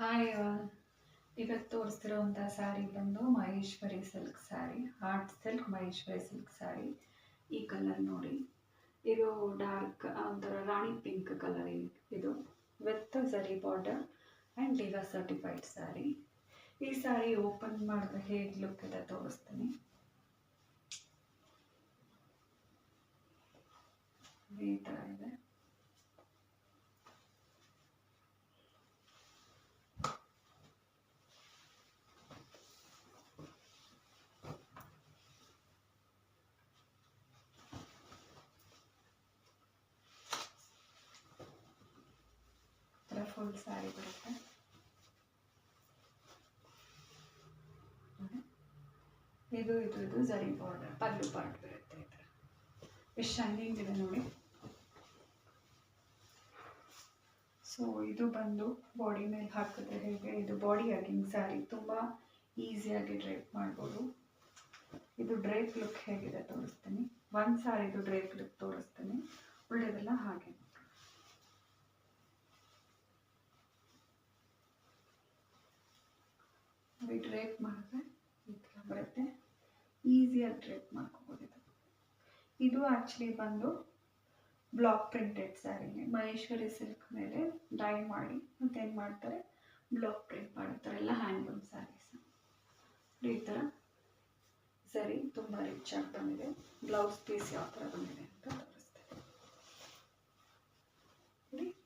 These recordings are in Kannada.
ಹಾಯ್ ಇವತ್ತು ತೋರಿಸ್ತಿರೋಂಥ ಸ್ಯಾರಿ ಬಂದು Maheshwari silk sari, art silk Maheshwari silk sari. ಈ ಕಲರ್ ನೋಡಿ, ಇದು ಡಾರ್ಕ್ ಒಂಥರ ರಾಣಿ ಪಿಂಕ್ ಕಲರ್. ಇದು with zari border and diva certified sari. ಈ ಸ್ಯಾರಿ ಓಪನ್ ಮಾಡಿದ್ರೆ ಹೇಗೆ ಲುಕ್ ಇದೆ ತೋರಿಸ್ತೀನಿ. ಈ ಥರ ಇದೆ. ಫುಲ್ ಸ್ಯಾರಿ ಬರುತ್ತೆ. ಇದು ಝರಿ ಬಾರ್ಡರ್, ಪಲ್ಲು ಪಾರ್ಟ್ ಬರುತ್ತೆ. ಈ ಥರ ಎಷ್ಟು ಶೈನಿಂಗ್ ಇದೆ ನೋಡಿ. ಸೊ ಇದು ಬಂದು ಬಾಡಿ ಮೇಲೆ ಹಾಕಿದ್ರೆ ಹೇಗೆ, ಇದು ಬಾಡಿ ಹ್ಯಾಗಿಂಗ್ ಸ್ಯಾರಿ, ತುಂಬ ಈಸಿಯಾಗಿ ಡ್ರೇಪ್ ಮಾಡ್ಬೋದು. ಇದು ಡ್ರೇಪ್ ಲುಕ್ ಹೇಗಿದೆ ತೋರಿಸ್ತೀನಿ. ಒಂದು ಸ್ಯಾರಿದು ಡ್ರೇಪ್ ಲುಕ್ ತೋರಿಸ್ತೀನಿ, ಉಳಿದೆಲ್ಲ ಹಾಗೆ. ಡ್ರೇಪ್ ಮಾಡಿದ್ರೆ ಈ ಥರ ಬರುತ್ತೆ, ಈಸಿಯಾಗಿ ಡ್ರೇಪ್ ಮಾಡ್ಕೋಬೋದು. ಇದು ಆ್ಯಕ್ಚುಲಿ ಬಂದು ಬ್ಲಾಕ್ ಪ್ರಿಂಟೆಡ್ ಸ್ಯಾರಿನೇ, ಮಹೇಶ್ವರಿ ಸಿಲ್ಕ್ ಮೇಲೆ ಡೈ ಮಾಡಿ ಮತ್ತೇನು ಮಾಡ್ತಾರೆ, ಬ್ಲಾಕ್ ಪ್ರಿಂಟ್ ಮಾಡ್ತಾರೆ. ಎಲ್ಲ ಹ್ಯಾಂಡ್ಲೂಮ್ ಸ್ಯಾರೀಸ್. ಈ ಥರ ಸರಿ ತುಂಬ ರಿಚ್ ಆಗಿ ಬಂದಿದೆ. ಬ್ಲೌಸ್ ಪೀಸ್ ಯಾವ ಥರ ಬಂದಿದೆ ಅಂತ ತೋರಿಸ್ತೇನೆ.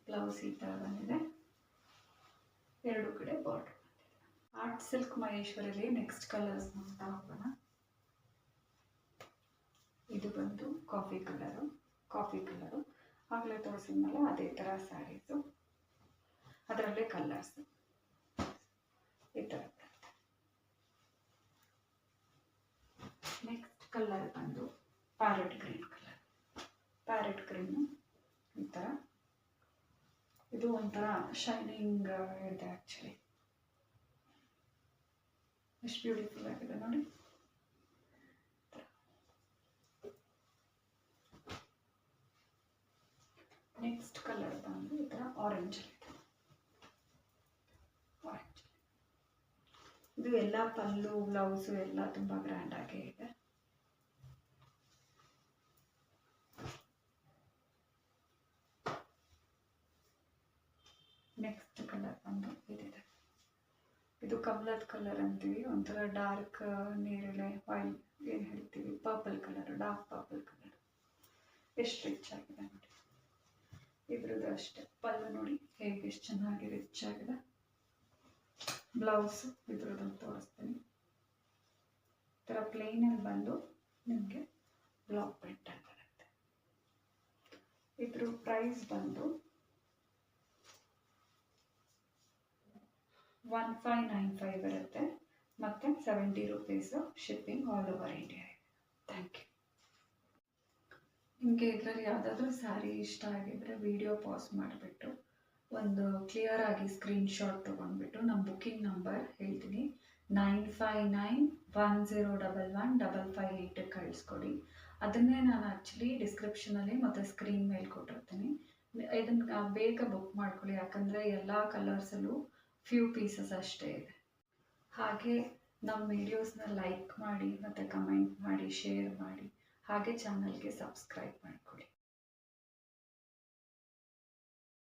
ಬ್ಲೌಸ್ ಈ ಥರ ಬಂದಿದೆ, ಎರಡು ಕಡೆ ಬಾರ್ಡರ್. ಆರ್ಟ್ ಸಿಲ್ಕ್ ಮಹೇಶ್ವರಲ್ಲಿ ನೆಕ್ಸ್ಟ್ ಕಲರ್ಸ್ ನೋಡ್ತಾ ಹೋಗೋಣ. ಇದು ಬಂದು ಕಾಫಿ ಕಲರು ಆಗಲೇ ತೋರಿಸಿದ್ಮೇಲೆ ಅದೇ ಥರ ಸ್ಯಾರೀಸು, ಅದರಲ್ಲೇ ಕಲರ್ಸ್ ಈ ಥರ ಬರುತ್ತೆ. ನೆಕ್ಸ್ಟ್ ಕಲರ್ ಬಂದು ಪ್ಯಾರೆಟ್ ಗ್ರೀನು ಈ ಥರ. ಇದು ಒಂಥರ ಶೈನಿಂಗ್ ಇದೆ ಆ್ಯಕ್ಚುಲಿ, ಎಷ್ಟು ಬ್ಯೂಟಿಫುಲ್ ಆಗಿದೆ ನೋಡಿ. ನೆಕ್ಸ್ಟ್ ಕಲರ್ ಬಂದು ಈ ಥರ ಆರೆಂಜ್. ಇದು ಎಲ್ಲ ಪಲ್ಲು ಬ್ಲೌಸು ಎಲ್ಲ ತುಂಬ ಗ್ರ್ಯಾಂಡ್ ಆಗೇ ಇದೆ. ನೆಕ್ಸ್ಟ್ ಕಲರ್ ಬಂದು ಇದಿದೆ, ಇದು ಕಮಲದ ಕಲರ್ ಅಂತೀವಿ, ಒಂಥರ ಡಾರ್ಕ್ ನೇರಳೆ ವೈಟ್ ಏನು ಹೇಳ್ತೀವಿ, purple colour, dark purple colour. ಎಷ್ಟು ರಿಚ್ ಆಗಿದೆ ನೋಡಿ. ಇದ್ರದ್ದು ಅಷ್ಟೇ ಪಲ್ಲು ನೋಡಿ ಹೇಗೆ ಎಷ್ಟು ಚೆನ್ನಾಗಿ ರಿಚ್ ಆಗಿದೆ. ಬ್ಲೌಸು ಇದ್ರದ್ದು ತೋರಿಸ್ತೀನಿ. ಈ ಥರ ಪ್ಲೇನಲ್ಲಿ ಬಂದು ನಿಮಗೆ ಬ್ಲಾಕ್ ಪ್ರಿಂಟ್ ಅಂತ ಬರುತ್ತೆ. ಇದ್ರ ಪ್ರೈಸ್ ಬಂದು 1595 ಬರುತ್ತೆ, ಮತ್ತು 70 rupees shipping all over India ಇದೆ. Thank you. ನಿಮಗೆ ಇದರಲ್ಲಿ ಯಾವುದಾದ್ರೂ ಸ್ಯಾರಿ ಇಷ್ಟ ಆಗಿದ್ದರೆ ವಿಡಿಯೋ ಪಾಸ್ ಮಾಡಿಬಿಟ್ಟು ಒಂದು ಕ್ಲಿಯರ್ ಆಗಿ ಸ್ಕ್ರೀನ್ಶಾಟ್ ತೊಗೊಂಡ್ಬಿಟ್ಟು ನಮ್ಮ ಬುಕ್ಕಿಂಗ್ ನಂಬರ್ ಹೇಳ್ತೀನಿ, 9591011558 ಕಳಿಸ್ಕೊಡಿ. ಅದನ್ನೇ ನಾನು ಆ್ಯಕ್ಚುಲಿ ಡಿಸ್ಕ್ರಿಪ್ಷನಲ್ಲಿ ಮತ್ತು ಸ್ಕ್ರೀನ್ ಮೇಲೆ ಕೊಟ್ಟಿರ್ತೀನಿ. ಇದನ್ನು ಬೇಗ ಬುಕ್ ಮಾಡ್ಕೊಳ್ಳಿ, ಯಾಕಂದರೆ ಎಲ್ಲ ಕಲರ್ಸಲ್ಲೂ ಫ್ಯೂ ಪೀಸಸ್ ಅಷ್ಟೇ ಇದೆ. ಹಾಗೆ ನಮ್ಮ ವಿಡಿಯೋಸ್ನ ಲೈಕ್ ಮಾಡಿ ಮತ್ತು ಕಮೆಂಟ್ ಮಾಡಿ, ಶೇರ್ ಮಾಡಿ, ಹಾಗೆ ಚಾನಲ್ಗೆ ಸಬ್ಸ್ಕ್ರೈಬ್ ಮಾಡಿ.